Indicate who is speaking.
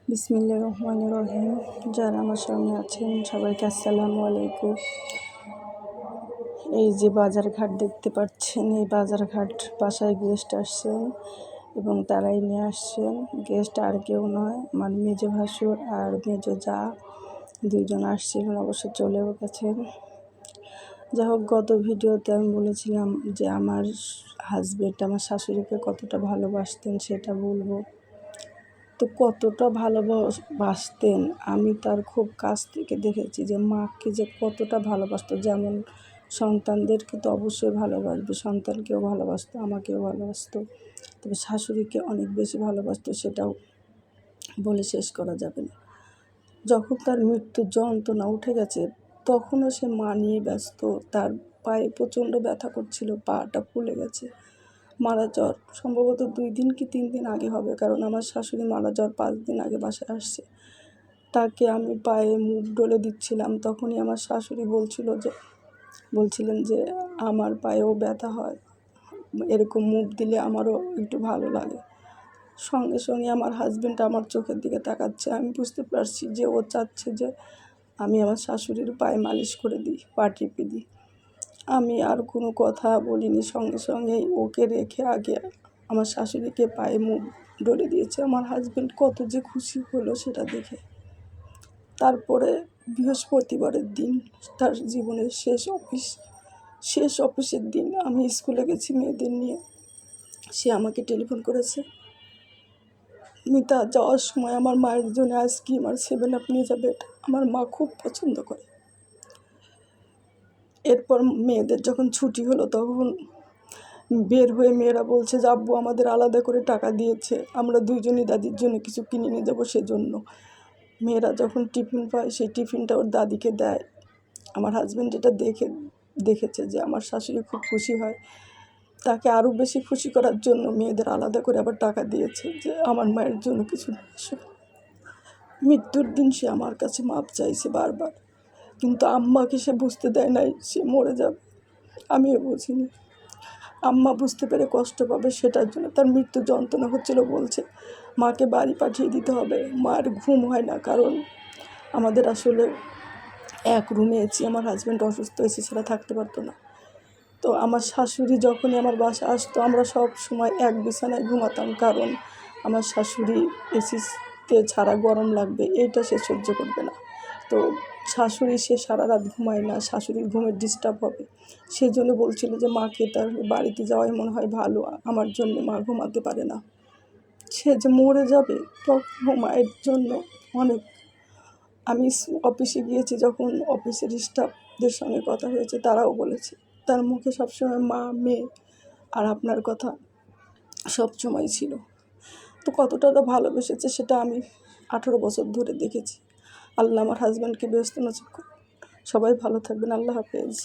Speaker 1: বিসমিল্লাহির রহমানির রহিম। যারা আমার সামনে আছেন সবাইকে আসসালামু আলাইকুম। এই যে বাজার ঘাট দেখতে পাচ্ছেন, এই বাজার ঘাট বাসায় গেস্ট আসছেন এবং তারাই নিয়ে আসছেন। গেস্ট আর কেউ নয়, আমার মেজো ভাসুর আর মেজো যা দুইজন আসছিলেন, অবশ্য চলেও গেছেন। যাই হোক, গত ভিডিওতে আমি বলেছিলাম যে আমার হাজবেন্ড আমার শাশুড়িকে কতটা ভালোবাসতেন সেটা বলবো। তো কতটা ভালোবাসতেন আমি তার খুব কাছ থেকে দেখেছি যে মাকে যে কতটা ভালোবাসতো। যেমন সন্তানদেরকে তো অবশ্যই ভালোবাসবে, সন্তানকেও ভালোবাসতো, আমাকেও ভালোবাসতো, তবে শাশুড়িকে অনেক বেশি ভালোবাসতো, সেটাও বলে শেষ করা যাবে না। যখন তার মৃত্যুর যন্ত্রণা উঠে গেছে তখনও সে মা নিয়ে ব্যস্ত। তার পায়ে প্রচণ্ড ব্যথা করছিল, পাটা ফুলে গেছে। মারা যাওয়ার সম্ভবত 2 দিন কি 3 দিন আগে হবে, কারণ আমার শাশুড়ি মারা যাওয়ার 5 দিন আগে বাসায় আসছে। তাকে আমি পায়ে মুভ ডলে দিচ্ছিলাম, তখনই আমার শাশুড়ি বলছিলেন যে আমার পায়েও ব্যথা হয়, এরকম মুভ দিলে আমারও একটু ভালো লাগে। সঙ্গে সঙ্গে আমার হাজবেন্ড আমার চোখের দিকে তাকাচ্ছে। আমি বুঝতে পারছি যে ও চাচ্ছে যে আমি আমার শাশুড়ির পায়ে মালিশ করে দিই, পা টিপে দিই। আমি আর কোনো কথা বলিনি, সঙ্গে সঙ্গেই ওকে রেখে আগে আমার শাশুড়িকে পায়ে মুখ ডলে দিয়েছে। আমার হাজবেন্ড কত যে খুশি হলো সেটা দেখে। তারপরে বৃহস্পতিবারের দিন, তার জীবনের শেষ অফিসের দিন, আমি স্কুলে গেছি মেয়েদের নিয়ে। সে আমাকে টেলিফোন করেছে, মিতা যাওয়ার সময় আমার মায়ের জন্য আইসক্রিম আর 7 আপ নিয়ে যাবে, আমার মা খুব পছন্দ করে। এরপর মেয়েদের যখন ছুটি হলো তখন বের হয়ে মেয়েরা বলছে যে আব্বু আমাদের আলাদা করে টাকা দিয়েছে, আমরা দুইজনই দাদির জন্য কিছু কিনে নিয়ে যাবো। সেজন্য মেয়েরা যখন টিফিন পায় সেই টিফিনটা ওর দাদিকে দেয়। আমার হাজব্যান্ড এটা দেখেছে যে আমার শাশুড়ি খুব খুশি হয়, তাকে আরও বেশি খুশি করার জন্য মেয়েদের আলাদা করে আবার টাকা দিয়েছে যে আমার মায়ের জন্য কিছু এসো। মৃত্যুর দিন সে আমার কাছে মাপ চাইছে বারবার, কিন্তু আম্মাকে সে বুঝতে দেয় নাই সে মরে যাবে। আমিও বুঝিনি। আম্মা বুঝতে পেরে কষ্ট পাবে সেটার জন্য তার মৃত্যু যন্ত্রণা হচ্ছিল, বলছে মাকে বাড়ি পাঠিয়ে দিতে হবে। মার ঘুম হয় না, কারণ আমাদের আসলে এক রুমে এসি, আমার হাজব্যান্ড অসুস্থ, এসি ছাড়া থাকতে পারতো না। তো আমার শাশুড়ি যখনই আমার বাসা আসতো আমরা সব সময় এক বিছানায় ঘুমাতাম, কারণ আমার শাশুড়ি এসিতে ছাড়া গরম লাগবে এইটা সে সহ্য করবে না। তো শাশুড়ি সে সারা রাত ঘুমায় না, শাশুড়ির ঘুমের ডিস্টার্ব হবে, সেই জন্য বলছিল যে মাকে তার বাড়িতে যাওয়াই মনে হয় ভালো, আমার জন্য মা ঘুমাতে পারে না। সে যে মরে যাবে তখন মায়ের জন্য অনেক। আমি অফিসে গিয়েছি, যখন অফিসের স্টাফদের সঙ্গে কথা হয়েছে তারাও বলেছে তার মুখে সবসময় মা, মেয়ে আর আপনার কথা সবসময় ছিল। তো কতটা ভালোবেসেছে সেটা আমি 18 বছর ধরে দেখেছি। আল্লাহ আমার হাজব্যান্ডকে ব্যস্ত নসিব করুন। সবাই ভালো থাকবেন। আল্লাহ হাফেজ।